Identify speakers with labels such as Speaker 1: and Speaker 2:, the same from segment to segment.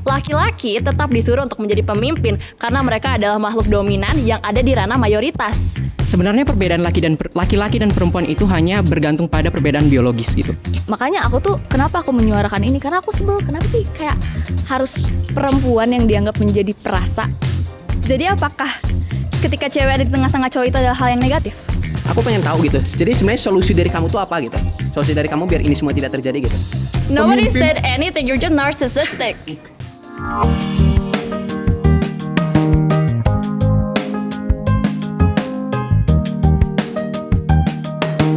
Speaker 1: Laki-laki tetap disuruh untuk menjadi pemimpin karena mereka adalah makhluk dominan yang ada di ranah mayoritas.
Speaker 2: Sebenarnya perbedaan laki-laki dan perempuan itu hanya bergantung pada perbedaan biologis gitu.
Speaker 1: Makanya aku tuh kenapa aku menyuarakan ini, karena aku sebel kenapa sih kayak harus perempuan yang dianggap menjadi perasa.
Speaker 3: Jadi apakah ketika cewek ada di tengah-tengah cowok itu adalah hal yang negatif?
Speaker 4: Aku pengen tahu gitu. Jadi sebenarnya solusi dari kamu tuh apa gitu? Solusi dari kamu biar ini semua tidak terjadi gitu.
Speaker 1: Nobody said anything, you're just narcissistic.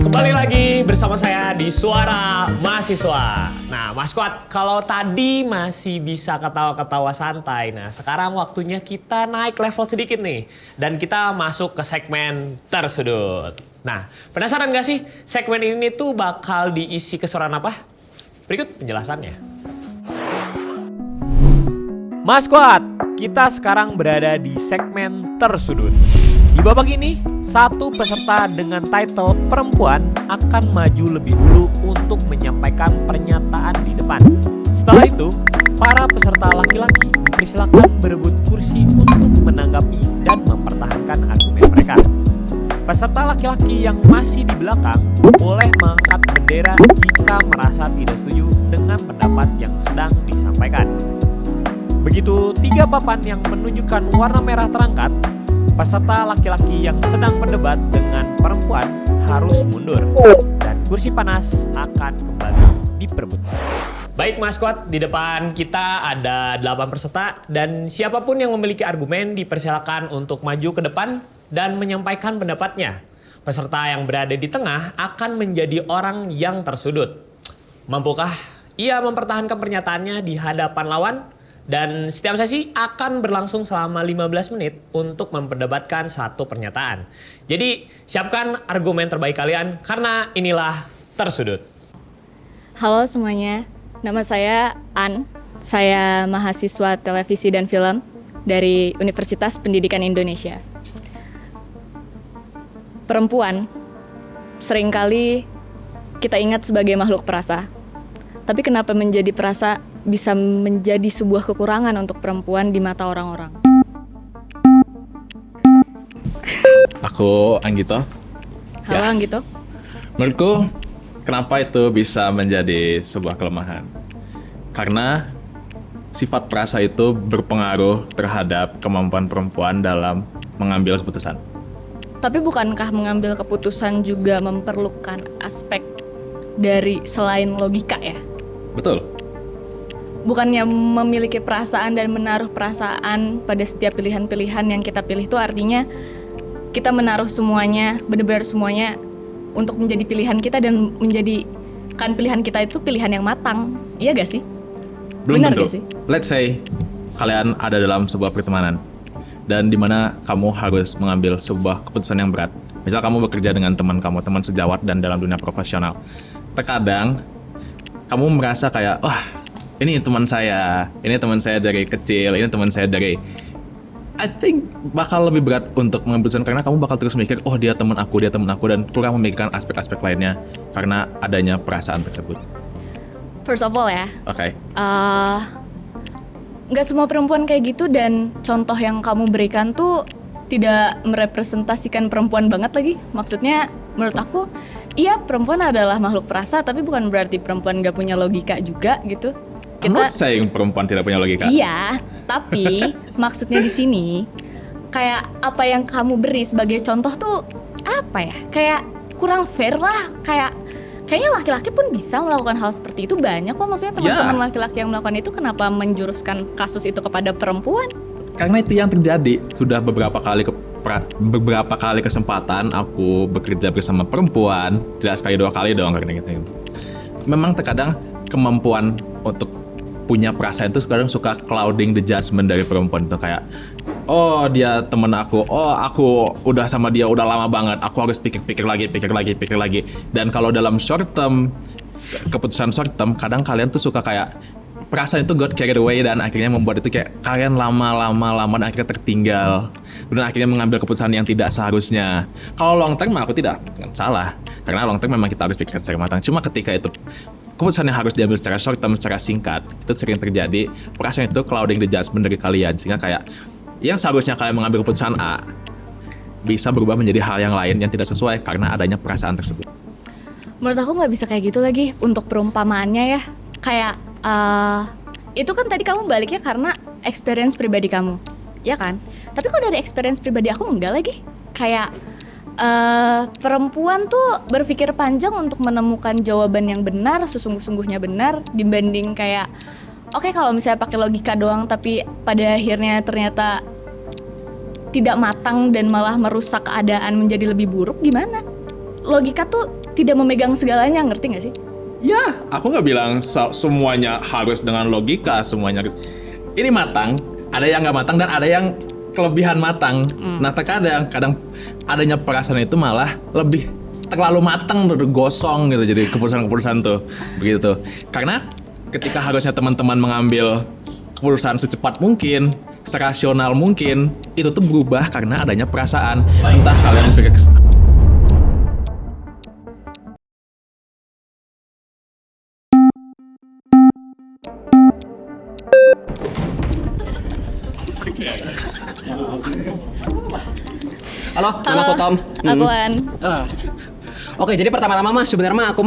Speaker 5: Kembali lagi bersama saya di Suara Mahasiswa. Nah, Mas Kuat, kalau tadi masih bisa ketawa-ketawa santai, nah sekarang waktunya kita naik level sedikit nih. Dan kita masuk ke segmen tersudut. Nah, penasaran gak sih segmen ini tuh bakal diisi keseruan apa? Berikut penjelasannya. Mas Kuat, kita sekarang berada di segmen tersudut. Di babak ini, satu peserta dengan title perempuan akan maju lebih dulu untuk menyampaikan pernyataan di depan. Setelah itu, para peserta laki-laki dipersilakan berebut kursi untuk menanggapi dan mempertahankan argumen mereka. Peserta laki-laki yang masih di belakang boleh mengangkat bendera jika merasa tidak setuju dengan pendapat yang sedang disampaikan. Begitu 3 papan yang menunjukkan warna merah terangkat, peserta laki-laki yang sedang berdebat dengan perempuan harus mundur dan kursi panas akan kembali diperebutkan. Baik Mas Kuat, di depan kita ada 8 peserta dan siapapun yang memiliki argumen dipersilakan untuk maju ke depan dan menyampaikan pendapatnya. Peserta yang berada di tengah akan menjadi orang yang tersudut. Mampukah ia mempertahankan pernyataannya di hadapan lawan? Dan setiap sesi akan berlangsung selama 15 menit untuk memperdebatkan satu pernyataan. Jadi siapkan argumen terbaik kalian karena inilah Tersudut.
Speaker 1: Halo semuanya, nama saya An. Saya mahasiswa televisi dan film dari Universitas Pendidikan Indonesia. Perempuan seringkali kita ingat sebagai makhluk perasa. Tapi kenapa menjadi perasa bisa menjadi sebuah kekurangan untuk perempuan di mata orang-orang?
Speaker 6: Aku Anggito.
Speaker 1: Halo
Speaker 6: Ya.
Speaker 1: Anggito.
Speaker 6: Menurutku, kenapa itu bisa menjadi sebuah kelemahan? Karena sifat perasa itu berpengaruh terhadap kemampuan perempuan dalam mengambil keputusan.
Speaker 1: Tapi bukankah mengambil keputusan juga memerlukan aspek dari selain logika ya?
Speaker 6: Betul.
Speaker 1: Bukannya memiliki perasaan dan menaruh perasaan pada setiap pilihan-pilihan yang kita pilih itu artinya kita menaruh semuanya, benar-benar semuanya untuk menjadi pilihan kita dan menjadikan pilihan kita itu pilihan yang matang. Iya gak sih?
Speaker 6: Belum
Speaker 1: Benar
Speaker 6: tentu.
Speaker 1: gak sih?
Speaker 6: Let's say kalian ada dalam sebuah pertemanan dan di mana kamu harus mengambil sebuah keputusan yang berat. Misal kamu bekerja dengan teman kamu, teman sejawat dan dalam dunia profesional. Terkadang kamu merasa kayak, wah ini teman saya dari kecil, ini teman saya dari... I think bakal lebih berat untuk mengambil keputusan karena kamu bakal terus mikir, oh dia teman aku dan kurang memikirkan aspek-aspek lainnya karena adanya perasaan tersebut.
Speaker 1: First of all ya,
Speaker 6: Oke.
Speaker 1: nggak semua perempuan kayak gitu dan contoh yang kamu berikan tuh tidak merepresentasikan perempuan banget lagi. Maksudnya menurut aku, iya perempuan adalah makhluk perasa tapi bukan berarti perempuan nggak punya logika juga gitu.
Speaker 6: I'm not saying perempuan tidak punya logika.
Speaker 1: Iya, tapi maksudnya di sini kayak apa yang kamu beri sebagai contoh tuh apa ya? Kayak kurang fair lah. Kayaknya laki-laki pun bisa melakukan hal seperti itu, banyak kok. Maksudnya teman-teman laki-laki yang melakukan itu, kenapa menjuruskan kasus itu kepada perempuan?
Speaker 6: Karena itu yang terjadi. Sudah beberapa kali kesempatan aku bekerja bersama perempuan, tidak sekali 2 kali dong karena gitu. Memang terkadang kemampuan untuk punya perasaan itu kadang suka clouding the judgment dari perempuan itu kayak, oh dia temen aku, oh aku udah sama dia udah lama banget, aku harus pikir lagi. Dan kalau dalam short term, keputusan short term, kadang kalian tuh suka kayak perasaan itu got carried away dan akhirnya membuat itu kayak kalian lama dan akhirnya tertinggal dan akhirnya mengambil keputusan yang tidak seharusnya. Kalau long term aku tidak salah karena long term memang kita harus pikir secara matang. Cuma ketika itu keputusan yang harus diambil secara short term, secara singkat, itu sering terjadi perasaan itu clouding the judgment dari kalian, sehingga kayak yang seharusnya kalian mengambil keputusan A bisa berubah menjadi hal yang lain yang tidak sesuai karena adanya perasaan tersebut.
Speaker 1: Menurut aku nggak bisa kayak gitu lagi untuk perumpamaannya ya. Kayak itu kan tadi kamu baliknya karena experience pribadi kamu, ya kan? Tapi kalau dari experience pribadi aku enggak lagi. Kayak perempuan tuh berpikir panjang untuk menemukan jawaban yang benar, sesungguh-sungguhnya benar, dibanding kayak oke, kalau misalnya pakai logika doang tapi pada akhirnya ternyata tidak matang dan malah merusak keadaan menjadi lebih buruk, gimana? Logika tuh tidak memegang segalanya, ngerti gak sih?
Speaker 6: Ya, aku nggak bilang semuanya harus dengan logika, semuanya harus. Ini matang, ada yang nggak matang dan ada yang kelebihan matang. Nah, kadang adanya perasaan itu malah lebih terlalu matang, udah gosong gitu. Jadi keputusan-keputusan tuh begitu. Karena ketika harusnya teman-teman mengambil keputusan secepat mungkin, serasional mungkin, itu tuh berubah karena adanya perasaan. Entah kalian pikir
Speaker 4: Halo, nama aku Tom.
Speaker 1: Aku An.
Speaker 4: Oke, jadi pertama-tama sebenarnya aku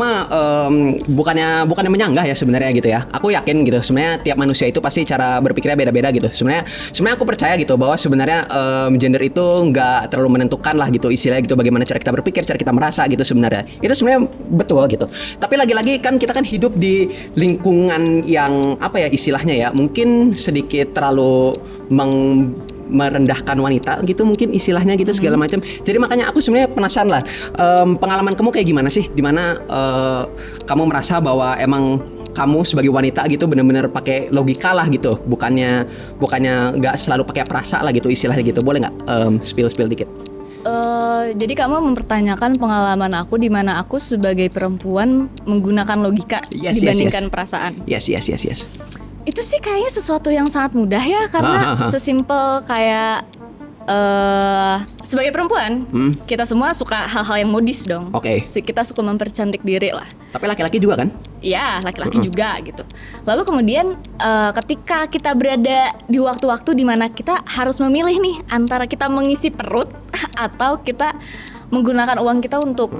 Speaker 4: bukannya menyanggah ya sebenarnya gitu ya. Aku yakin gitu sebenarnya tiap manusia itu pasti cara berpikirnya beda-beda gitu. Sebenarnya aku percaya gitu bahwa sebenarnya gender itu nggak terlalu menentukan lah gitu istilahnya gitu, bagaimana cara kita berpikir, cara kita merasa gitu sebenarnya. Itu sebenarnya betul gitu. Tapi lagi-lagi kan kita kan hidup di lingkungan yang apa ya istilahnya ya, mungkin sedikit terlalu merendahkan wanita gitu mungkin istilahnya gitu segala macam. Jadi makanya aku sebenarnya penasaran lah, pengalaman kamu kayak gimana sih, dimana kamu merasa bahwa emang kamu sebagai wanita gitu benar-benar pakai logika lah gitu, bukannya nggak selalu pakai perasa lah gitu istilahnya gitu. Boleh nggak spill dikit?
Speaker 1: Jadi kamu mempertanyakan pengalaman aku di mana aku sebagai perempuan menggunakan logika dibandingkan perasaan.
Speaker 4: Yes.
Speaker 1: Itu sih kayaknya sesuatu yang sangat mudah ya, karena sesimpel kayak sebagai perempuan kita semua suka hal-hal yang modis dong.
Speaker 4: Oke.
Speaker 1: Kita suka mempercantik diri lah.
Speaker 4: Tapi laki-laki juga kan?
Speaker 1: Iya, laki-laki juga gitu. Lalu kemudian ketika kita berada di waktu-waktu di mana kita harus memilih nih antara kita mengisi perut atau kita menggunakan uang kita untuk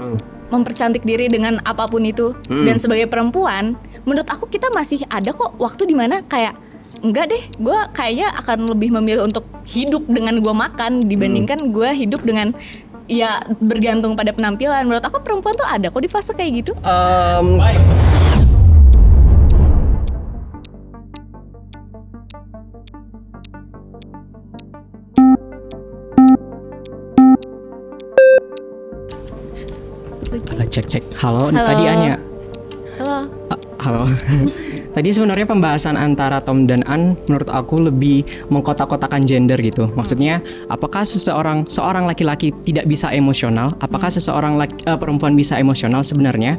Speaker 1: mempercantik diri dengan apapun itu. Dan sebagai perempuan, menurut aku kita masih ada kok waktu dimana kayak enggak deh, gue kayaknya akan lebih memilih untuk hidup dengan gue makan dibandingkan gue hidup dengan ya bergantung pada penampilan. Menurut aku perempuan tuh ada kok di fase kayak gitu.
Speaker 2: Cek. Halo.
Speaker 1: Halo.
Speaker 2: Tadi Anya.
Speaker 1: Halo.
Speaker 2: Halo. Tadi sebenarnya pembahasan antara Tom dan An menurut aku lebih mengkotak-kotakan gender gitu. Maksudnya, apakah seorang laki-laki tidak bisa emosional? Apakah perempuan bisa emosional? Sebenarnya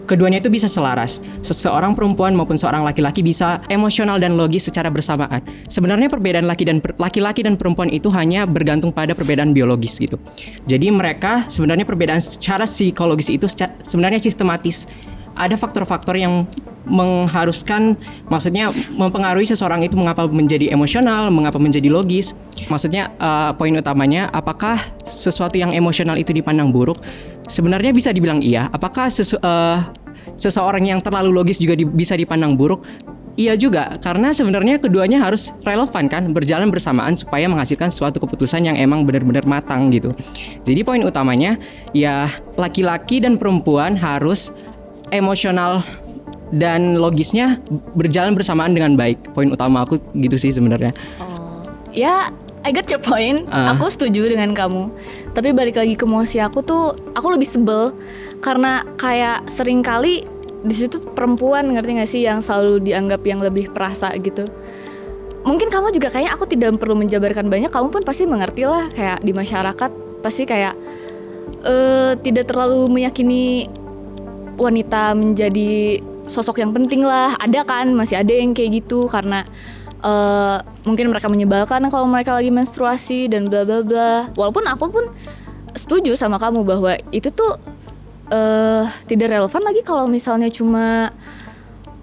Speaker 2: keduanya itu bisa selaras. Seorang perempuan maupun seorang laki-laki bisa emosional dan logis secara bersamaan. Sebenarnya perbedaan laki-laki dan perempuan itu hanya bergantung pada perbedaan biologis gitu. Jadi mereka sebenarnya perbedaan secara psikologis itu sebenarnya sistematis. Ada faktor-faktor yang mengharuskan, maksudnya mempengaruhi seseorang itu mengapa menjadi emosional, mengapa menjadi logis. Maksudnya poin utamanya, apakah sesuatu yang emosional itu dipandang buruk? Sebenarnya bisa dibilang iya. Apakah seseorang yang terlalu logis juga bisa dipandang buruk? Iya juga, karena sebenarnya keduanya harus relevan kan, berjalan bersamaan supaya menghasilkan suatu keputusan yang emang benar-benar matang gitu. Jadi poin utamanya ya laki-laki dan perempuan harus emosional dan logisnya berjalan bersamaan dengan baik. Poin utama aku gitu sih sebenarnya.
Speaker 1: Ya, I got your point. Aku setuju dengan kamu. Tapi balik lagi ke emosi aku tuh, aku lebih sebel karena kayak seringkali di situ perempuan, ngerti gak sih, yang selalu dianggap yang lebih perasa gitu. Mungkin kamu juga kayaknya, aku tidak perlu menjabarkan banyak, kamu pun pasti mengerti lah, kayak di masyarakat pasti kayak tidak terlalu meyakini wanita menjadi sosok yang penting lah. Ada kan, masih ada yang kayak gitu karena mungkin mereka menyebalkan kalau mereka lagi menstruasi dan bla bla bla. Walaupun aku pun setuju sama kamu bahwa itu tuh tidak relevan lagi kalau misalnya cuma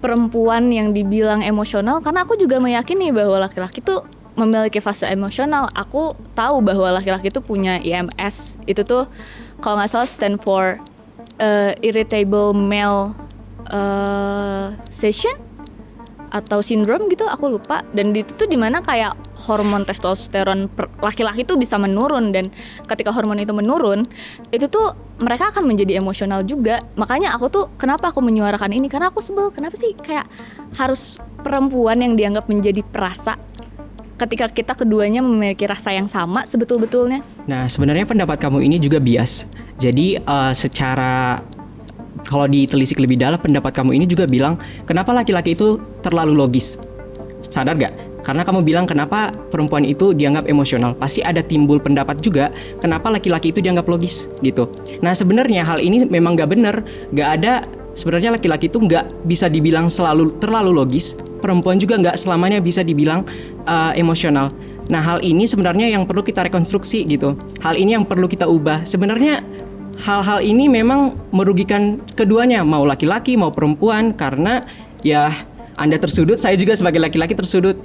Speaker 1: perempuan yang dibilang emosional, karena aku juga meyakini bahwa laki-laki tuh memiliki fase emosional. Aku tahu bahwa laki-laki tuh punya IMS, itu tuh kalau nggak salah stand for irritable male session atau syndrome gitu, aku lupa. Dan itu tuh dimana kayak hormon testosteron laki-laki tuh bisa menurun, dan ketika hormon itu menurun, itu tuh mereka akan menjadi emosional juga. Makanya aku tuh kenapa aku menyuarakan ini, karena aku sebel kenapa sih kayak harus perempuan yang dianggap menjadi perasa ketika kita keduanya memiliki rasa yang sama sebetul-betulnya.
Speaker 2: Nah, sebenarnya pendapat kamu ini juga bias. Jadi secara kalau ditelisik lebih dalam, pendapat kamu ini juga bilang kenapa laki-laki itu terlalu logis. Sadar gak? Karena kamu bilang kenapa perempuan itu dianggap emosional. Pasti ada timbul pendapat juga kenapa laki-laki itu dianggap logis gitu. Nah, sebenarnya hal ini memang gak benar. Gak ada, sebenarnya laki-laki itu gak bisa dibilang selalu terlalu logis. Perempuan juga gak selamanya bisa dibilang emosional. Nah, hal ini sebenarnya yang perlu kita rekonstruksi gitu. Hal ini yang perlu kita ubah. Sebenarnya hal-hal ini memang merugikan keduanya, mau laki-laki mau perempuan, karena ya Anda tersudut, saya juga sebagai laki-laki tersudut.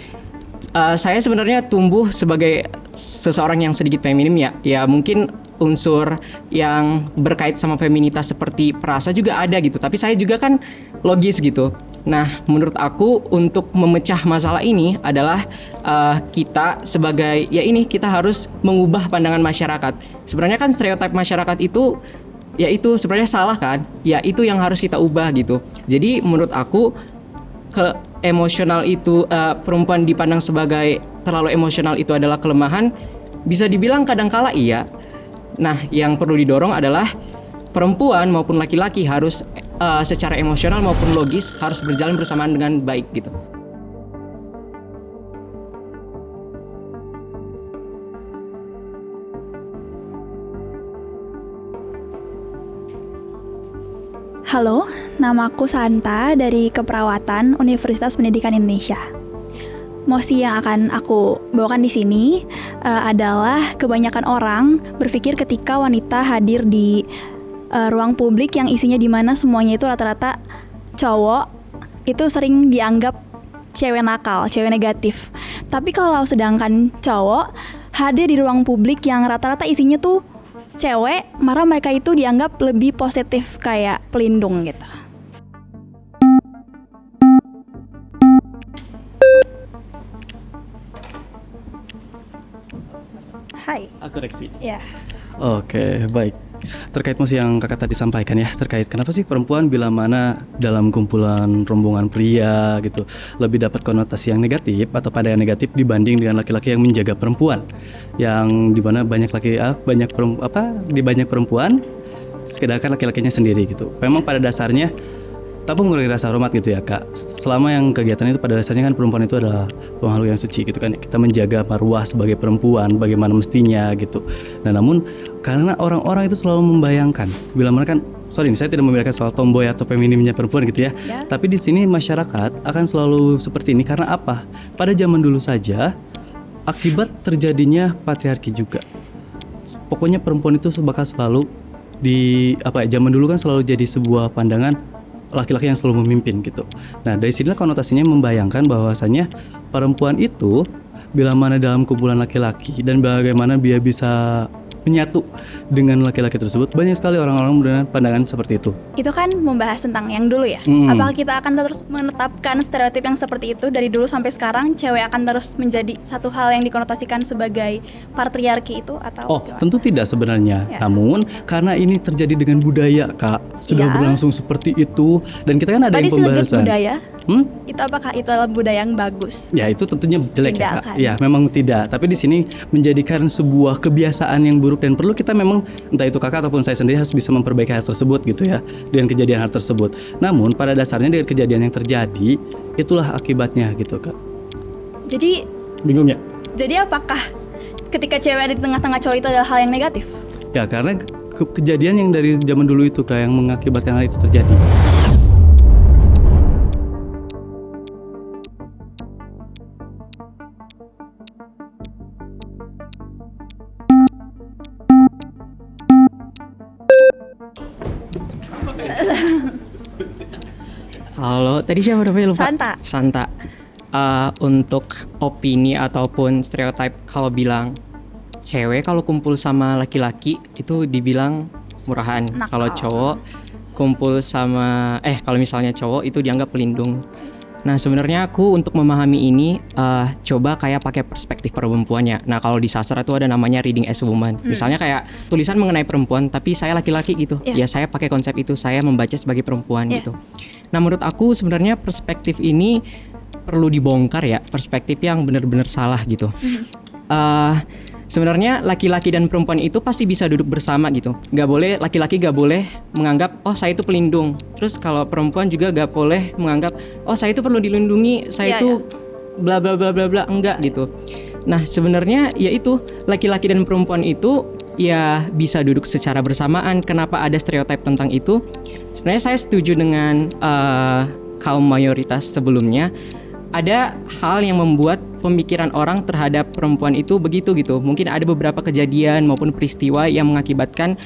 Speaker 2: Saya sebenarnya tumbuh sebagai seseorang yang sedikit feminim ya mungkin unsur yang berkait sama feminitas seperti perasa juga ada gitu, tapi saya juga kan logis gitu. Nah, menurut aku untuk memecah masalah ini adalah kita sebagai kita harus mengubah pandangan masyarakat. Sebenarnya kan stereotip masyarakat itu ya itu sebenarnya salah kan? Ya itu yang harus kita ubah gitu. Jadi menurut aku emosional itu perempuan dipandang sebagai terlalu emosional itu adalah kelemahan, bisa dibilang kadangkala iya. Nah, yang perlu didorong adalah perempuan maupun laki-laki harus secara emosional maupun logis harus berjalan bersamaan dengan baik gitu.
Speaker 3: Halo, namaku Santa dari Keperawatan Universitas Pendidikan Indonesia. Mosi yang akan aku bawakan di sini adalah kebanyakan orang berpikir ketika wanita hadir di ruang publik yang isinya di mana semuanya itu rata-rata cowok, itu sering dianggap cewek nakal, cewek negatif. Tapi kalau sedangkan cowok hadir di ruang publik yang rata-rata isinya tuh cewek, malah mereka itu dianggap lebih positif, kayak pelindung gitu. Hai.
Speaker 7: Aku Reksi.
Speaker 3: Ya.
Speaker 7: Oke, baik. Terkait mosi yang kakak tadi sampaikan ya, terkait kenapa sih perempuan bila mana dalam kumpulan rombongan pria gitu lebih dapat konotasi yang negatif atau pandangan negatif dibanding dengan laki-laki yang menjaga perempuan, yang dimana banyak perempuan sedangkan laki-lakinya sendiri gitu. Memang pada dasarnya tanpa mengurangi rasa hormat gitu ya kak, selama yang kegiatan itu pada dasarnya kan perempuan itu adalah makhluk yang suci gitu kan, kita menjaga marwah sebagai perempuan bagaimana mestinya gitu. Nah namun karena orang-orang itu selalu membayangkan bila mana kan, saya tidak membayangkan soal tomboy atau feminimnya perempuan gitu ya, tapi di sini masyarakat akan selalu seperti ini karena apa? Pada zaman dulu saja akibat terjadinya patriarki juga. Pokoknya perempuan itu bakal selalu zaman dulu kan selalu jadi sebuah pandangan laki-laki yang selalu memimpin gitu. Nah dari sinilah konotasinya membayangkan bahwasanya perempuan itu bila mana dalam kumpulan laki-laki dan bagaimana dia bisa menyatu dengan laki-laki tersebut, banyak sekali orang-orang dengan pandangan seperti itu.
Speaker 3: Itu kan membahas tentang yang dulu ya. Apakah kita akan terus menetapkan stereotip yang seperti itu dari dulu sampai sekarang, cewek akan terus menjadi satu hal yang dikonotasikan sebagai patriarki itu atau gimana?
Speaker 7: Tentu tidak sebenarnya.
Speaker 3: Ya.
Speaker 7: Namun karena ini terjadi dengan budaya kak, sudah berlangsung seperti itu, dan kita kan ada
Speaker 3: Tadi
Speaker 7: yang pembahasan.
Speaker 3: budaya. Itu apakah itu adalah budaya yang bagus?
Speaker 7: Ya itu tentunya jelek ya
Speaker 3: Tidak,
Speaker 7: kak.
Speaker 3: kan?
Speaker 7: Ya memang tidak. Tapi di sini menjadikan sebuah kebiasaan yang buruk dan perlu kita memang entah itu kakak ataupun saya sendiri harus bisa memperbaiki hal tersebut gitu ya, dengan kejadian hal tersebut. Namun pada dasarnya dengan kejadian yang terjadi itulah akibatnya gitu kak.
Speaker 3: Jadi
Speaker 7: Bingung ya?
Speaker 3: Jadi apakah ketika cewek ada di tengah-tengah cowok itu adalah hal yang negatif?
Speaker 7: Ya karena kejadian yang dari zaman dulu itu kak yang mengakibatkan hal itu terjadi.
Speaker 2: Halo, tadi siapa namanya lupa?
Speaker 3: Santa.
Speaker 2: Santa. Untuk opini ataupun stereotip kalau bilang cewek kalau kumpul sama laki-laki itu dibilang murahan.
Speaker 3: Nakal.
Speaker 2: Kalau cowok kumpul sama kalau misalnya cowok itu dianggap pelindung. Nah, sebenarnya aku untuk memahami ini coba kayak pakai perspektif perempuannya. Nah, kalau di sastra itu ada namanya reading as a woman. Misalnya kayak tulisan mengenai perempuan tapi saya laki-laki gitu.
Speaker 3: Iya.
Speaker 2: Ya saya pakai konsep itu, saya membaca sebagai perempuan
Speaker 3: Iya.
Speaker 2: gitu. Nah, menurut aku sebenarnya perspektif ini perlu dibongkar ya, perspektif yang benar-benar salah gitu. Sebenarnya laki-laki dan perempuan itu pasti bisa duduk bersama gitu. Laki-laki gak boleh menganggap oh saya itu pelindung. Terus kalau perempuan juga gak boleh menganggap oh saya itu perlu dilindungi, saya
Speaker 3: Iya,
Speaker 2: itu bla bla bla bla bla, enggak gitu. Nah, sebenarnya ya itu laki-laki dan perempuan itu ya bisa duduk secara bersamaan. Kenapa ada stereotip tentang itu? Sebenarnya saya setuju dengan kaum mayoritas sebelumnya. Ada hal yang membuat pemikiran orang terhadap perempuan itu begitu gitu. Mungkin ada beberapa kejadian maupun peristiwa yang mengakibatkan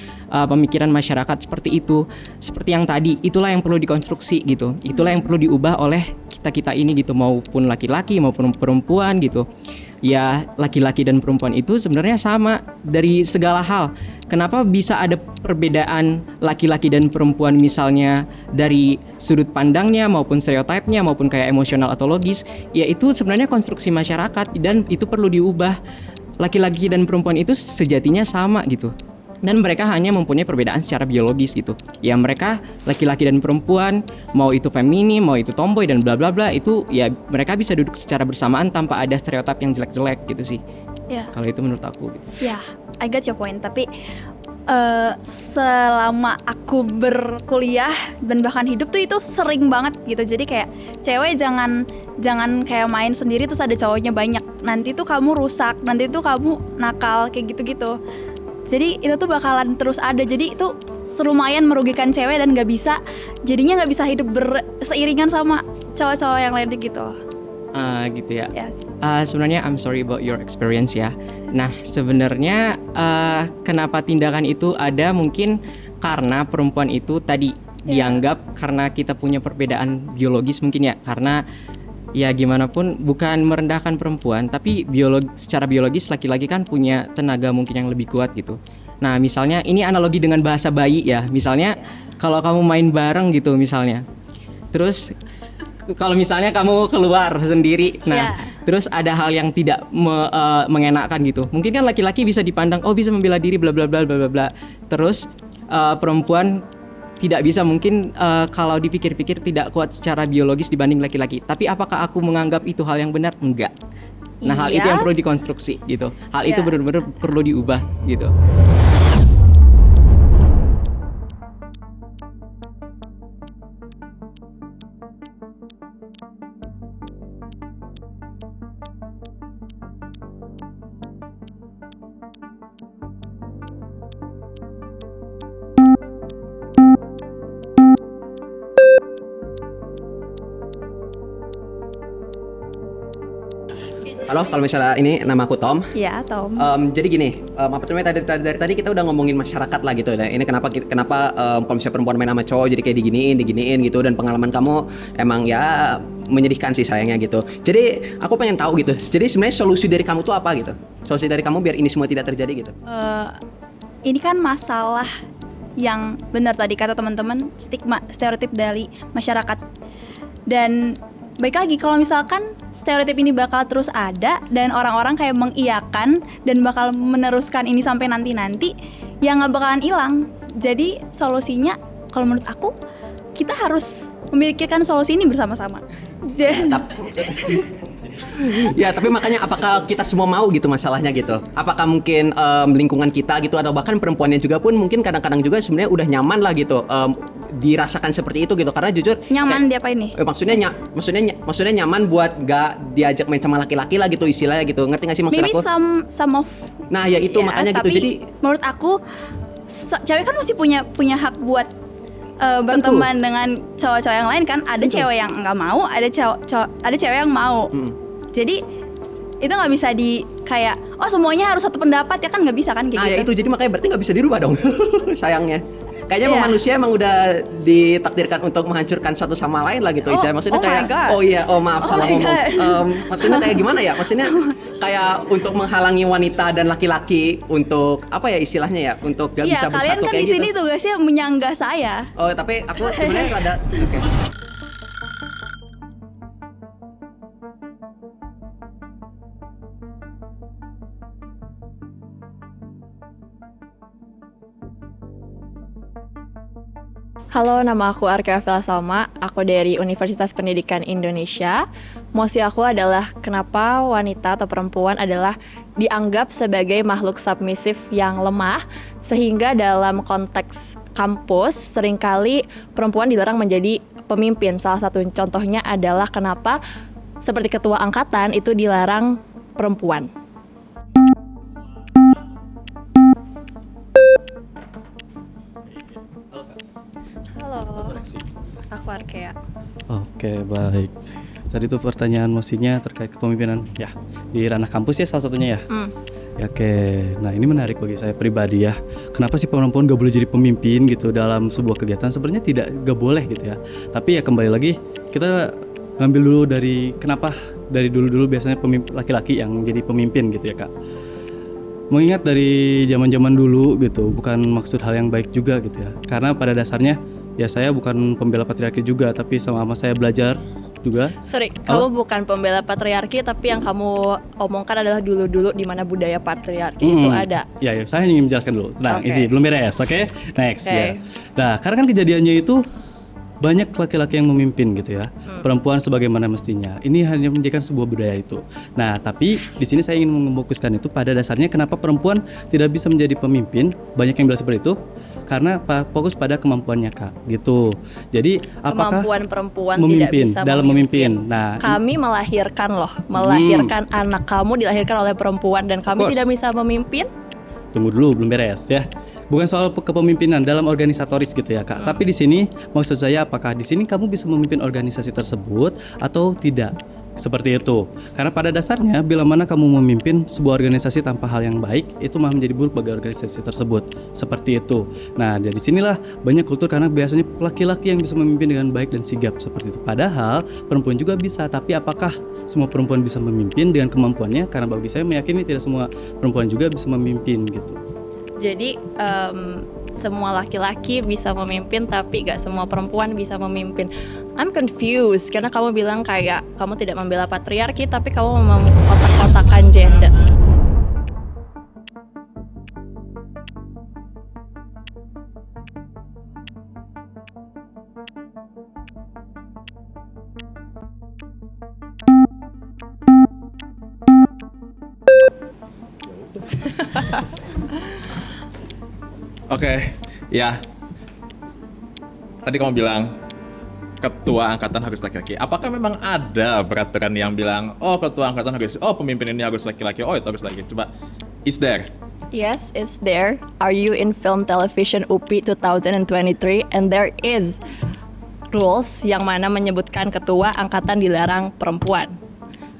Speaker 2: pemikiran masyarakat seperti itu. Seperti yang tadi, itulah yang perlu dikonstruksi gitu. Itulah yang perlu diubah oleh kita-kita ini gitu, maupun laki-laki maupun perempuan gitu. Ya, laki-laki dan perempuan itu sebenarnya sama dari segala hal. Kenapa bisa ada perbedaan laki-laki dan perempuan misalnya dari sudut pandangnya maupun stereotipnya maupun kayak emosional atau logis? Ya itu sebenarnya konstruksi masyarakat dan itu perlu diubah. Laki-laki dan perempuan itu sejatinya sama gitu. Dan mereka hanya mempunyai perbedaan secara biologis gitu. Ya mereka laki-laki dan perempuan, mau itu feminim, mau itu tomboy dan bla bla bla, itu ya mereka bisa duduk secara bersamaan tanpa ada stereotip yang jelek-jelek gitu sih.
Speaker 3: Ya.
Speaker 2: Kalau itu menurut aku gitu.
Speaker 3: Ya, I got your point. Tapi selama aku berkuliah dan bahkan hidup tuh itu sering banget gitu. Jadi kayak cewek jangan kayak main sendiri terus ada cowoknya banyak. Nanti tuh kamu rusak, nanti tuh kamu nakal kayak gitu-gitu. Jadi itu tuh bakalan terus ada. Jadi itu lumayan merugikan cewek dan jadinya nggak bisa hidup seiringan sama cowok-cowok yang lain gitu.
Speaker 2: Gitu ya.
Speaker 3: Yes.
Speaker 2: Sebenarnya I'm sorry about your experience ya. Nah sebenarnya kenapa tindakan itu ada mungkin karena perempuan itu tadi dianggap karena kita punya perbedaan biologis mungkin ya, karena ya gimana pun bukan merendahkan perempuan, tapi secara biologis laki-laki kan punya tenaga mungkin yang lebih kuat gitu. Nah misalnya ini analogi dengan bahasa bayi ya. Misalnya kalau kamu main bareng gitu misalnya, terus kalau misalnya kamu keluar sendiri, terus ada hal yang tidak mengenakan gitu. Mungkin kan laki-laki bisa dipandang, oh bisa membela diri, bla bla bla bla bla. Terus perempuan tidak bisa mungkin kalau dipikir-pikir tidak kuat secara biologis dibanding laki-laki. Tapi apakah aku menganggap itu hal yang benar? Enggak. Nah hal itu yang perlu dikonstruksi gitu. Hal itu benar-benar perlu diubah gitu.
Speaker 4: Halo, kalau misalnya ini nama aku Tom.
Speaker 3: Ya, Tom.
Speaker 4: Jadi gini, apa namanya dari tadi kita udah ngomongin masyarakat lah gitu. Ini kenapa kalau misalnya perempuan main sama cowok jadi kayak diginiin gitu, dan pengalaman kamu emang ya menyedihkan sih sayangnya gitu. Jadi aku pengen tahu gitu. Jadi sebenarnya solusi dari kamu tuh apa gitu? Solusi dari kamu biar ini semua tidak terjadi gitu.
Speaker 3: Ini kan masalah yang benar tadi kata teman-teman, stigma, stereotip dari masyarakat. Dan baik lagi kalau misalkan stereotip ini bakal terus ada dan orang-orang kayak mengiyakan dan bakal meneruskan ini sampai nanti-nanti, ya nggak bakalan hilang. Jadi solusinya kalau menurut aku kita harus memikirkan solusi ini bersama-sama.
Speaker 4: Ya tapi makanya apakah kita semua mau gitu masalahnya gitu? Apakah mungkin lingkungan kita gitu atau bahkan perempuannya juga pun mungkin kadang-kadang juga sebenarnya udah nyaman lah gitu dirasakan seperti itu gitu, karena jujur
Speaker 3: nyaman diapain nih?
Speaker 4: Maksudnya nyaman buat gak diajak main sama laki-laki lah gitu istilahnya gitu, ngerti gak sih maksud
Speaker 3: Maybe
Speaker 4: aku?
Speaker 3: some of.
Speaker 4: Nah ya itu makanya gitu.
Speaker 3: Tapi
Speaker 4: Jadi
Speaker 3: menurut aku cewek kan masih punya hak buat berteman dengan cowok-cowok yang lain kan. Ada cewek yang nggak mau, ada cewek yang mau. Jadi itu nggak bisa kayak semuanya harus satu pendapat ya kan, nggak bisa kan kayak gitu.
Speaker 4: Ya itu jadi makanya berarti nggak bisa dirubah dong sayangnya. kayaknya emang
Speaker 3: Iya.
Speaker 4: manusia emang udah ditakdirkan untuk menghancurkan satu sama lain lah gitu. Istilahnya maksudnya
Speaker 3: oh my
Speaker 4: kayak
Speaker 3: God.
Speaker 4: oh iya, oh maaf
Speaker 3: Oh
Speaker 4: salah
Speaker 3: my
Speaker 4: ngomong.
Speaker 3: God.
Speaker 4: Maksudnya kayak gimana ya? Maksudnya kayak untuk menghalangi wanita dan laki-laki untuk apa ya istilahnya ya? Untuk gak
Speaker 3: Iya,
Speaker 4: bisa
Speaker 3: kalian
Speaker 4: bersatu
Speaker 3: kan
Speaker 4: kayak
Speaker 3: di sini
Speaker 4: gitu.
Speaker 3: tugasnya menyanggah saya.
Speaker 4: Oh, tapi aku sebenarnya rada oke.
Speaker 8: Halo, nama aku Arka Fela Salma. Aku dari Universitas Pendidikan Indonesia. Mosi aku adalah kenapa wanita atau perempuan adalah dianggap sebagai makhluk submisif yang lemah, sehingga dalam konteks kampus seringkali perempuan dilarang menjadi pemimpin. Salah satu contohnya adalah kenapa seperti ketua angkatan itu dilarang perempuan.
Speaker 3: Halo, aku Arkea.
Speaker 7: Oke, baik. Tadi tuh pertanyaan Mosinya terkait kepemimpinan ya di ranah kampus ya salah satunya ya. Ya, oke, nah ini menarik bagi saya pribadi ya. Kenapa sih perempuan gak boleh jadi pemimpin gitu dalam sebuah kegiatan? Sebenarnya gak boleh gitu ya. Tapi ya kembali lagi kita ngambil dulu dari kenapa dari dulu biasanya laki-laki yang jadi pemimpin gitu ya kak. Mengingat dari zaman-zaman dulu gitu, bukan maksud hal yang baik juga gitu ya. Karena pada dasarnya ya saya bukan pembela patriarki juga, tapi selama saya belajar juga.
Speaker 8: Sorry, kamu bukan pembela patriarki, tapi yang kamu omongkan adalah dulu-dulu di mana budaya patriarki itu ada.
Speaker 7: Ya, saya ingin menjelaskan dulu. Tenang,
Speaker 8: Oke.
Speaker 7: easy, belum beres, oke? Next
Speaker 8: Oke.
Speaker 7: ya. Nah, karena kan kejadiannya itu banyak laki-laki yang memimpin gitu ya, perempuan sebagaimana mestinya. Ini hanya menjadikan sebuah budaya itu. Nah, tapi di sini saya ingin memfokuskan itu pada dasarnya kenapa perempuan tidak bisa menjadi pemimpin. Banyak yang bilang seperti itu karena fokus pada kemampuannya kak, gitu. Jadi apakah
Speaker 8: Kemampuan perempuan
Speaker 7: memimpin
Speaker 8: tidak bisa
Speaker 7: dalam memimpin? Nah,
Speaker 8: Kami melahirkan loh, melahirkan anak kamu dilahirkan oleh perempuan dan kami
Speaker 7: course.
Speaker 8: tidak bisa memimpin.
Speaker 7: Tunggu dulu, belum beres ya. Bukan soal kepemimpinan dalam organisatoris gitu ya kak. Tapi di sini maksud saya apakah di sini kamu bisa memimpin organisasi tersebut atau tidak? Seperti itu. Karena pada dasarnya bila mana kamu memimpin sebuah organisasi tanpa hal yang baik, itu malah menjadi buruk bagi organisasi tersebut. Seperti itu. Nah, dari sinilah banyak kultur karena biasanya laki-laki yang bisa memimpin dengan baik dan sigap seperti itu. Padahal perempuan juga bisa, tapi apakah semua perempuan bisa memimpin dengan kemampuannya? Karena bagi saya meyakini tidak semua perempuan juga bisa memimpin gitu.
Speaker 8: Jadi semua laki-laki bisa memimpin tapi gak semua perempuan bisa memimpin. I'm confused karena kamu bilang kayak kamu tidak membela patriarki tapi kamu mengkotak-kotakan gender.
Speaker 6: Oke, ya. Tadi kamu bilang ketua angkatan harus laki-laki. Apakah memang ada peraturan yang bilang, oh ketua angkatan harus, oh pemimpin ini harus laki-laki, oh itu harus laki. Coba, is there?
Speaker 8: Yes, it's there. Are you in film television UPI 2023? And there is rules yang mana menyebutkan ketua angkatan dilarang perempuan.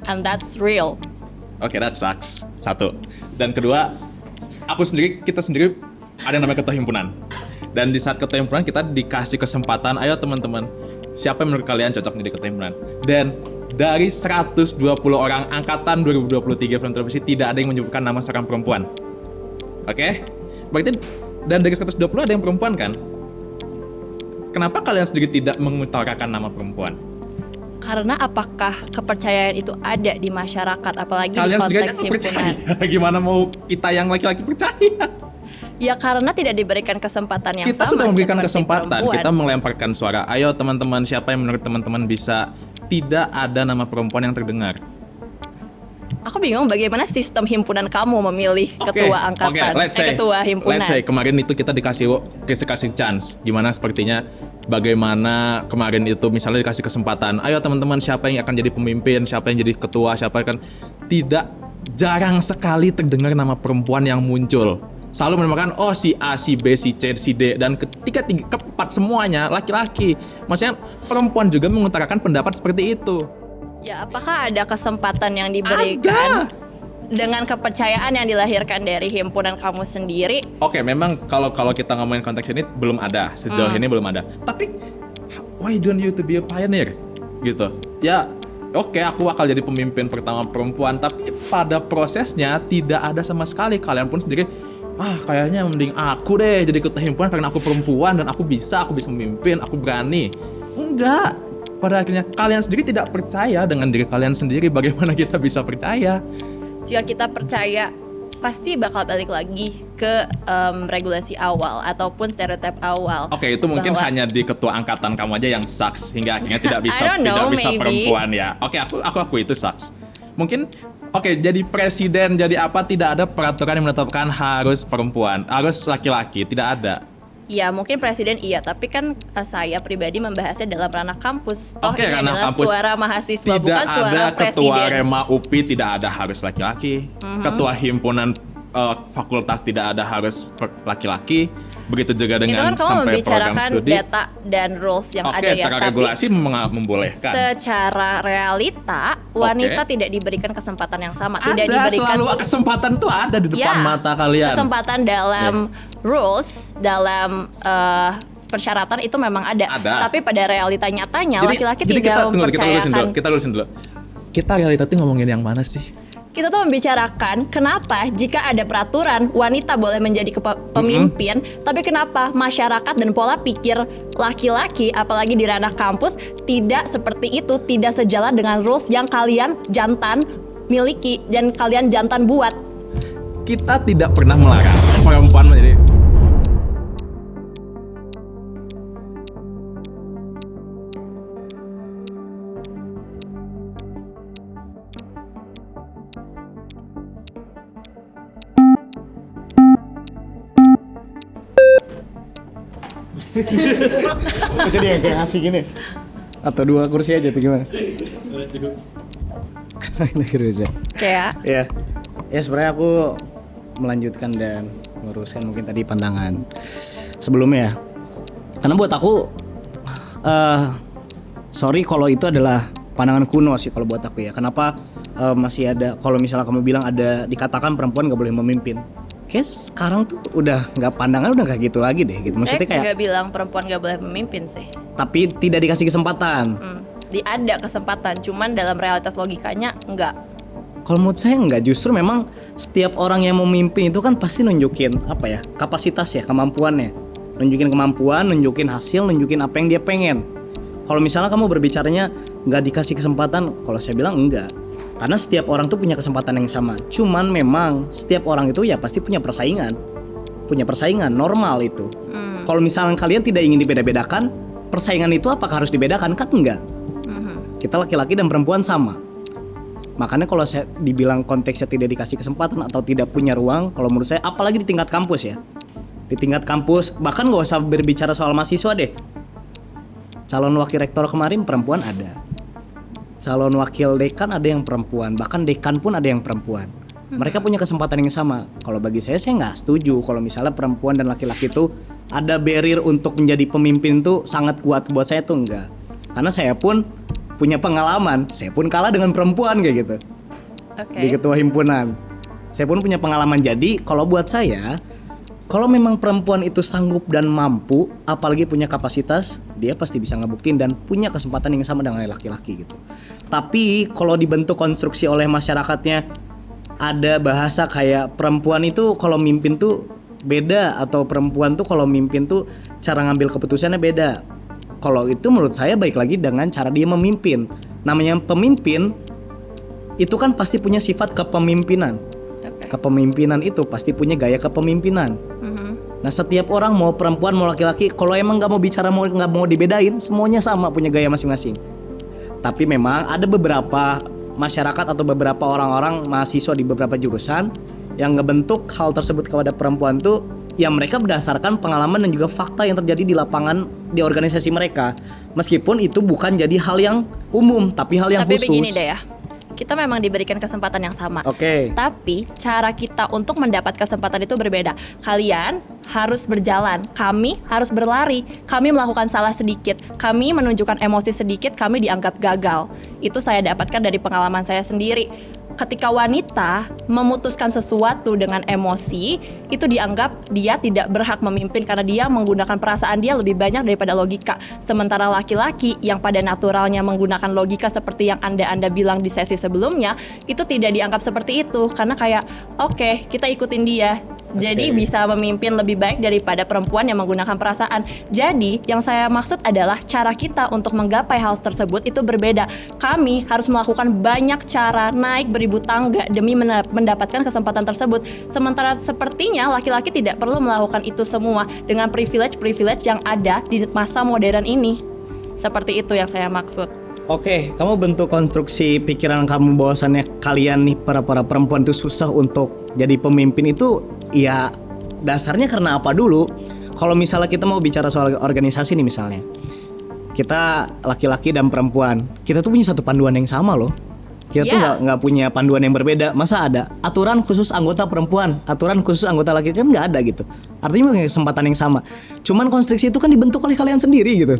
Speaker 8: And that's real.
Speaker 6: Oke, that sucks. Satu. Dan kedua, kita sendiri ada yang namanya ketua himpunan. Dan di saat ketua himpunan kita dikasih kesempatan, ayo teman-teman, siapa yang menurut kalian cocok menjadi ketua himpunan? Dan dari 120 orang angkatan 2023 film televisi tidak ada yang menyebutkan nama seorang perempuan. Oke? Berarti dan dari 120 ada yang perempuan kan? Kenapa kalian sendiri tidak mengutarakan nama perempuan?
Speaker 8: Karena apakah kepercayaan itu ada di masyarakat, apalagi
Speaker 6: Kalian
Speaker 8: di
Speaker 6: sendiri
Speaker 8: konteks
Speaker 6: aja
Speaker 8: himpunan?
Speaker 6: percaya. Gimana mau kita yang laki-laki percaya?
Speaker 8: Ya karena tidak diberikan kesempatan yang
Speaker 6: Kita
Speaker 8: sama
Speaker 6: sudah memberikan
Speaker 8: seperti
Speaker 6: kesempatan,
Speaker 8: perempuan.
Speaker 6: kita melemparkan suara. Ayo teman-teman, siapa yang menurut teman-teman bisa tidak ada nama perempuan yang terdengar?
Speaker 8: Aku bingung bagaimana sistem himpunan kamu memilih ketua angkatan, ketua himpunan.
Speaker 6: Let's say kemarin itu kita dikasih chance. Gimana sepertinya bagaimana kemarin itu misalnya dikasih kesempatan. Ayo teman-teman, siapa yang akan jadi pemimpin, siapa yang jadi ketua, siapa yang akan jarang sekali terdengar nama perempuan yang muncul. Selalu menemukan oh si A, si B, si C, si D, dan ketika keempat semuanya laki-laki. Maksudnya perempuan juga mengutarakan pendapat seperti itu.
Speaker 8: Ya apakah ada kesempatan yang diberikan? dengan kepercayaan yang dilahirkan dari himpunan kamu sendiri.
Speaker 6: Oke, memang kalau kita ngomongin konteks ini belum ada, sejauh ini belum ada. Tapi why don't you to be a pioneer gitu? Ya, oke, aku bakal jadi pemimpin pertama perempuan, tapi pada prosesnya tidak ada sama sekali kalian pun sendiri. Kayaknya mending aku deh jadi ketua himpunan karena aku perempuan dan aku bisa memimpin, aku berani. Enggak. Pada akhirnya kalian sendiri tidak percaya dengan diri kalian sendiri. Bagaimana kita bisa percaya?
Speaker 8: Jika kita percaya, pasti bakal balik lagi ke regulasi awal ataupun stereotip awal.
Speaker 6: Oke, itu mungkin
Speaker 8: bahwa-
Speaker 6: hanya di ketua angkatan kamu aja yang sucks hingga akhirnya tidak bisa
Speaker 8: I don't know, maybe.
Speaker 6: perempuan ya. Oke, aku itu sucks. Mungkin jadi presiden, jadi apa, tidak ada peraturan yang menetapkan harus perempuan, harus laki-laki, tidak ada.
Speaker 8: Ya mungkin presiden iya, tapi kan saya pribadi membahasnya dalam ranah kampus. Toh
Speaker 6: Oke,
Speaker 8: ini
Speaker 6: ranah
Speaker 8: adalah
Speaker 6: kampus.
Speaker 8: suara mahasiswa,
Speaker 6: Tidak
Speaker 8: bukan suara
Speaker 6: ada ketua
Speaker 8: presiden.
Speaker 6: Rema UPI, tidak ada harus laki-laki. Ketua himpunan fakultas tidak ada harus laki-laki. Begitu juga
Speaker 8: Itu
Speaker 6: dengan
Speaker 8: kan kamu
Speaker 6: sampai program
Speaker 8: membicarakan
Speaker 6: studi.
Speaker 8: data dan rules yang
Speaker 6: Oke,
Speaker 8: ada ya.
Speaker 6: secara
Speaker 8: Tapi
Speaker 6: regulasi membolehkan.
Speaker 8: secara realita wanita tidak diberikan kesempatan yang sama. Tidak
Speaker 6: Ada,
Speaker 8: diberikan
Speaker 6: selalu kesempatan tuh ada di depan
Speaker 8: Ya,
Speaker 6: mata kalian.
Speaker 8: kesempatan dalam rules, dalam persyaratan itu memang ada.
Speaker 6: Ada.
Speaker 8: Tapi pada realita nyatanya laki-laki
Speaker 6: jadi
Speaker 8: tidak
Speaker 6: kita
Speaker 8: mempercayakan.
Speaker 6: lurusin dulu. Kita realita tuh ngomongin yang mana sih?
Speaker 8: Kita tuh membicarakan kenapa jika ada peraturan wanita boleh menjadi pemimpin, tapi kenapa masyarakat dan pola pikir laki-laki apalagi di ranah kampus tidak seperti itu, tidak sejalan dengan rules yang kalian jantan miliki dan kalian jantan buat.
Speaker 6: Kita tidak pernah melarang perempuan menjadi
Speaker 7: Jadi yang kayak ngasih gini. Atau 2 kursi aja tuh gimana? Lagi Reza.
Speaker 8: Kayak
Speaker 7: Ya. Ya sebenarnya aku melanjutkan dan meluruskan mungkin tadi pandangan sebelumnya. Karena buat aku sorry kalau itu adalah pandangan kuno sih kalau buat aku ya. Kenapa masih ada, kalau misalnya kamu bilang ada dikatakan perempuan gak boleh memimpin. Kayak sekarang tuh udah nggak, pandangan udah nggak gitu lagi deh gitu. Maksudnya
Speaker 8: saya
Speaker 7: kayak
Speaker 8: nggak bilang perempuan nggak boleh memimpin sih.
Speaker 7: tapi tidak dikasih kesempatan.
Speaker 8: Ada kesempatan, cuman dalam realitas logikanya enggak.
Speaker 7: Kalau menurut saya enggak, justru memang setiap orang yang memimpin itu kan pasti nunjukin apa ya, kapasitas ya, kemampuannya. Nunjukin kemampuan, nunjukin hasil, nunjukin apa yang dia pengen. Kalau misalnya kamu berbicaranya nggak dikasih kesempatan, kalau saya bilang enggak. Karena setiap orang tuh punya kesempatan yang sama. Cuman memang setiap orang itu ya pasti punya persaingan. Punya persaingan, normal itu. Kalau misalnya kalian tidak ingin dibeda-bedakan, persaingan itu apakah harus dibedakan? Kan enggak. Kita laki-laki dan perempuan sama. Makanya kalau saya dibilang konteksnya tidak dikasih kesempatan atau tidak punya ruang, kalau menurut saya apalagi di tingkat kampus ya. Di tingkat kampus, bahkan gak usah berbicara soal mahasiswa deh. Calon wakil rektor kemarin perempuan ada. Calon wakil dekan ada yang perempuan, bahkan dekan pun ada yang perempuan. Mereka punya kesempatan yang sama. Kalau bagi saya nggak setuju kalau misalnya perempuan dan laki-laki itu ada barrier untuk menjadi pemimpin tuh sangat kuat. Buat saya tuh enggak. Karena saya pun punya pengalaman, saya pun kalah dengan perempuan kayak gitu. Di ketua himpunan. Saya pun punya pengalaman. Jadi kalau buat saya, kalau memang perempuan itu sanggup dan mampu, apalagi punya kapasitas, dia pasti bisa ngebuktiin dan punya kesempatan yang sama dengan laki-laki gitu. Tapi kalau dibentuk konstruksi oleh masyarakatnya, ada bahasa kayak perempuan itu kalau mimpin tuh beda, atau perempuan tuh kalau mimpin tuh cara ngambil keputusannya beda. Kalau itu menurut saya baik lagi dengan cara dia memimpin. Namanya pemimpin itu kan pasti punya sifat kepemimpinan. Kepemimpinan itu pasti punya gaya kepemimpinan. Nah setiap orang mau perempuan mau laki-laki, kalau emang nggak mau bicara nggak mau dibedain, semuanya sama punya gaya masing-masing. Tapi memang ada beberapa masyarakat atau beberapa orang-orang mahasiswa di beberapa jurusan yang ngebentuk hal tersebut kepada perempuan tuh ya mereka berdasarkan pengalaman dan juga fakta yang terjadi di lapangan di organisasi mereka. Meskipun itu bukan jadi hal yang umum, tapi hal yang
Speaker 8: Tapi
Speaker 7: khusus.
Speaker 8: begini deh ya, kita memang diberikan kesempatan yang sama.
Speaker 7: Oke.
Speaker 8: Tapi cara kita untuk mendapat kesempatan itu berbeda. Kalian harus berjalan, kami harus berlari. Kami melakukan salah sedikit, kami menunjukkan emosi sedikit, kami dianggap gagal. Itu saya dapatkan dari pengalaman saya sendiri. ketika wanita memutuskan sesuatu dengan emosi, itu dianggap dia tidak berhak memimpin karena dia menggunakan perasaan dia lebih banyak daripada logika. Sementara laki-laki yang pada naturalnya menggunakan logika seperti yang Anda bilang di sesi sebelumnya, itu tidak dianggap seperti itu karena kayak oke, kita ikutin dia. Jadi bisa memimpin lebih baik daripada perempuan yang menggunakan perasaan. Jadi yang saya maksud adalah cara kita untuk menggapai hal tersebut itu berbeda. Kami harus melakukan banyak cara naik beribu tangga demi mendapatkan kesempatan tersebut. Sementara sepertinya laki-laki tidak perlu melakukan itu semua dengan privilege-privilege yang ada di masa modern ini. Seperti itu yang saya maksud.
Speaker 7: Oke, kamu bentuk konstruksi pikiran kamu bahwasannya kalian nih para perempuan itu susah untuk jadi pemimpin itu ya dasarnya karena apa dulu? Kalau misalnya kita mau bicara soal organisasi nih misalnya, kita laki-laki dan perempuan, kita tuh punya satu panduan yang sama loh. Kita tuh nggak punya panduan yang berbeda. Masa ada aturan khusus anggota perempuan, aturan khusus anggota laki, kan nggak ada gitu. Artinya punya kesempatan yang sama. Cuman konstruksi itu kan dibentuk oleh kalian sendiri gitu.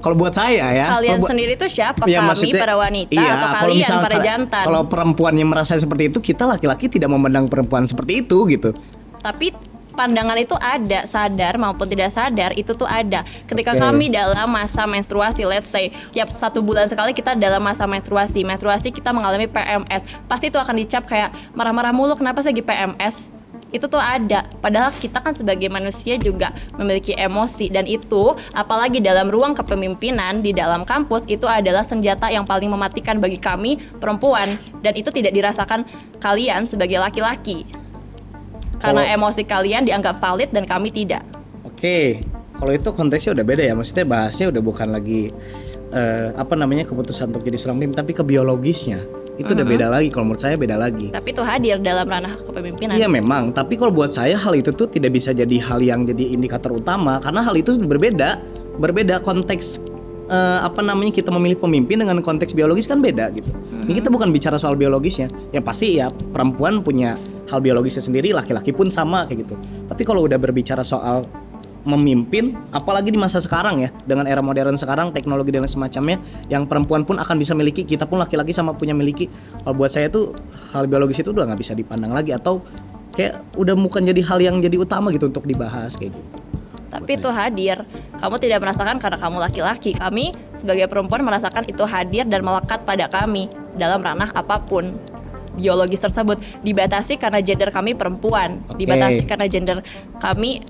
Speaker 7: Kalau buat saya ya,
Speaker 8: kalian sendiri itu siapa?
Speaker 7: Ya,
Speaker 8: Kami
Speaker 7: maksudnya,
Speaker 8: para wanita
Speaker 7: iya,
Speaker 8: atau
Speaker 7: kalau
Speaker 8: kalian
Speaker 7: misalnya
Speaker 8: para jantan?
Speaker 7: Kalau perempuan yang merasa seperti itu, kita laki-laki tidak memandang perempuan seperti itu gitu.
Speaker 8: Tapi pandangan itu ada, sadar maupun tidak sadar itu tuh ada. Ketika kami dalam masa menstruasi, let's say tiap 1 bulan sekali kita dalam masa menstruasi kita mengalami PMS, pasti itu akan dicap kayak marah-marah mulu, kenapa sih lagi PMS? Itu tuh ada, padahal kita kan sebagai manusia juga memiliki emosi, dan itu apalagi dalam ruang kepemimpinan di dalam kampus itu adalah senjata yang paling mematikan bagi kami perempuan, dan itu tidak dirasakan kalian sebagai laki-laki karena emosi kalian dianggap valid dan kami tidak.
Speaker 7: Oke, kalau itu konteksnya udah beda ya, maksudnya bahasnya udah bukan lagi keputusan untuk jadi seorang pemimpin, tapi ke biologisnya itu udah beda lagi. Kalau menurut saya beda lagi.
Speaker 8: Tapi itu hadir dalam ranah kepemimpinan.
Speaker 7: Iya memang, tapi kalau buat saya hal itu tuh tidak bisa jadi hal yang jadi indikator utama karena hal itu berbeda konteks kita memilih pemimpin dengan konteks biologis kan beda gitu. Ini kita bukan bicara soal biologisnya. Ya pasti ya perempuan punya hal biologisnya sendiri, laki-laki pun sama kayak gitu. Tapi kalau udah berbicara soal memimpin, apalagi di masa sekarang ya, dengan era modern sekarang, teknologi dan semacamnya, yang perempuan pun akan bisa miliki, kita pun laki-laki sama punya miliki. Kalau buat saya tuh hal biologis itu udah nggak bisa dipandang lagi, atau kayak udah bukan jadi hal yang jadi utama gitu untuk dibahas kayak gitu.
Speaker 8: Tapi itu hadir. Kamu tidak merasakan karena kamu laki-laki. Kami sebagai perempuan merasakan itu hadir dan melekat pada kami dalam ranah apapun. Biologis tersebut dibatasi karena gender kami perempuan, dibatasi karena gender kami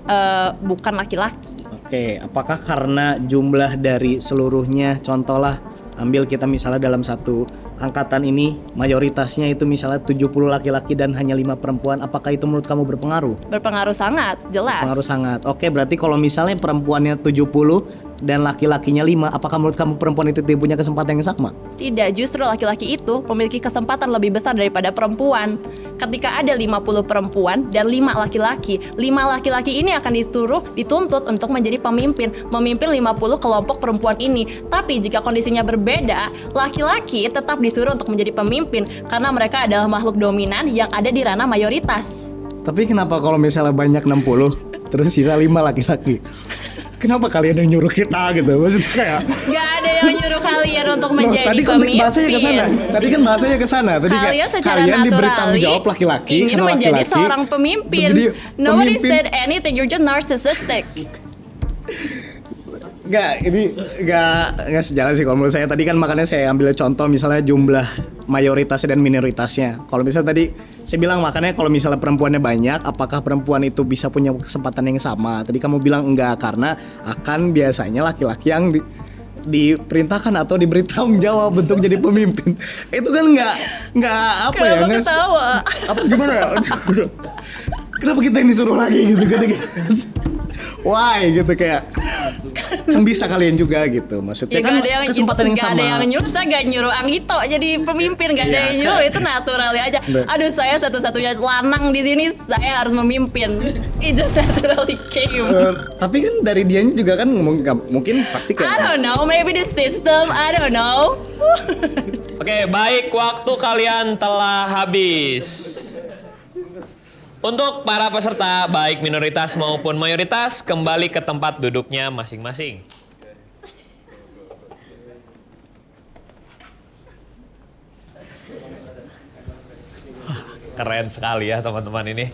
Speaker 8: bukan laki-laki.
Speaker 7: Oke, apakah karena jumlah dari seluruhnya, contohlah ambil kita misalnya dalam satu angkatan ini mayoritasnya itu misalnya 70 laki-laki dan hanya 5 perempuan, apakah itu menurut kamu berpengaruh?
Speaker 8: Berpengaruh sangat, jelas.
Speaker 7: Berpengaruh sangat. Oke, berarti kalau misalnya perempuannya 70 dan laki-lakinya 5, apakah menurut kamu perempuan itu tidak punya kesempatan yang sama?
Speaker 8: Tidak, justru laki-laki itu memiliki kesempatan lebih besar daripada perempuan. Ketika ada 50 perempuan dan 5 laki-laki, 5 laki-laki ini akan dituntut untuk menjadi pemimpin, memimpin 50 kelompok perempuan ini. Tapi jika kondisinya berbeda, laki-laki tetap disuruh untuk menjadi pemimpin karena mereka adalah makhluk dominan yang ada di ranah mayoritas.
Speaker 7: Tapi kenapa kalau misalnya banyak 60 terus sisa 5 laki-laki? Kenapa kalian yang nyuruh kita gitu? Maksudnya kayak
Speaker 8: gak ada yang nyuruh kalian untuk menjadi
Speaker 7: tadi konteks bahasanya ke sana. Tadi kan bahasanya ke sana. Tadi
Speaker 8: kalian secara
Speaker 7: kalian diberi tanggung
Speaker 8: naturally
Speaker 7: jawab laki-laki
Speaker 8: ingin menjadi seorang pemimpin. Nobody said anything, you're just narcissistic.
Speaker 7: Ini nggak sejalan sih kalau menurut saya. Tadi kan makanya saya ambil contoh misalnya jumlah mayoritasnya dan minoritasnya. Kalau misalnya tadi saya bilang makanya kalau misalnya perempuannya banyak, apakah perempuan itu bisa punya kesempatan yang sama? Tadi kamu bilang enggak karena akan biasanya laki-laki yang diperintahkan atau diberi tanggung jawab untuk jadi pemimpin. Itu kan nggak apa
Speaker 8: kenapa
Speaker 7: ya?
Speaker 8: Kenapa ketawa?
Speaker 7: Apa gimana? Kenapa kita yang disuruh lagi gitu? Why gitu kayak kan bisa kalian juga gitu, maksudnya
Speaker 8: ya,
Speaker 7: kan kesempatan yang
Speaker 8: gak
Speaker 7: sama.
Speaker 8: ada yang nyuruh, saya gak nyuruh Anggito jadi pemimpin, gak ada yang nyuruh, itu natural aja. Aduh, saya satu-satunya lanang di sini, saya harus memimpin. It just naturally came.
Speaker 7: Tapi kan dari dianya juga kan ngomong mungkin pasti kayak
Speaker 8: I don't know, maybe the system, I don't know.
Speaker 5: Oke, baik, waktu kalian telah habis. Untuk para peserta, baik minoritas maupun mayoritas, kembali ke tempat duduknya masing-masing. Keren sekali ya teman-teman ini.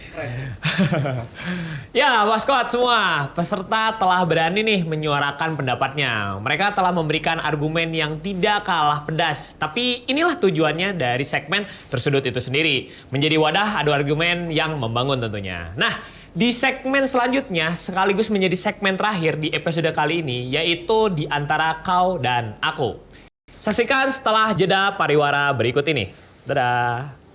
Speaker 5: Ya, Waskot semua, peserta telah berani nih menyuarakan pendapatnya. Mereka telah memberikan argumen yang tidak kalah pedas. Tapi inilah tujuannya dari segmen Tersudut itu sendiri. Menjadi wadah adu argumen yang membangun tentunya. Nah, di segmen selanjutnya sekaligus menjadi segmen terakhir di episode kali ini, yaitu di antara kau dan aku. Saksikan setelah jeda pariwara berikut ini. Dadah.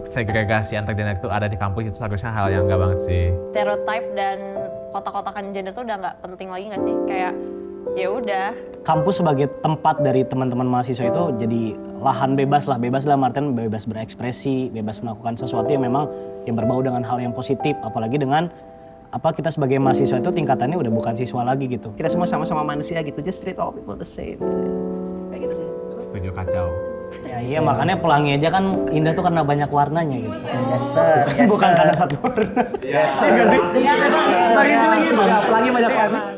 Speaker 6: Segregasi antar gender itu ada di kampus itu seharusnya hal yang enggak banget sih.
Speaker 8: Stereotype dan kotak-kotakan gender tuh udah nggak penting lagi nggak sih? Kayak ya udah.
Speaker 9: Kampus sebagai tempat dari teman-teman mahasiswa itu jadi lahan bebas dalam artian bebas berekspresi, bebas melakukan sesuatu yang memang yang berbau dengan hal yang positif, apalagi dengan kita sebagai mahasiswa itu tingkatannya udah bukan siswa lagi gitu.
Speaker 4: Kita semua sama-sama manusia gitu, just treat all people the same. Kayak gitu sih.
Speaker 6: Setuju, kacau.
Speaker 9: Ya iya, makanya pelangi aja kan indah tuh karena banyak warnanya gitu.
Speaker 4: Yes sir.
Speaker 9: Bukan karena satu warna.
Speaker 4: Yes sir. Enggak sih? Pelangi banyak warna.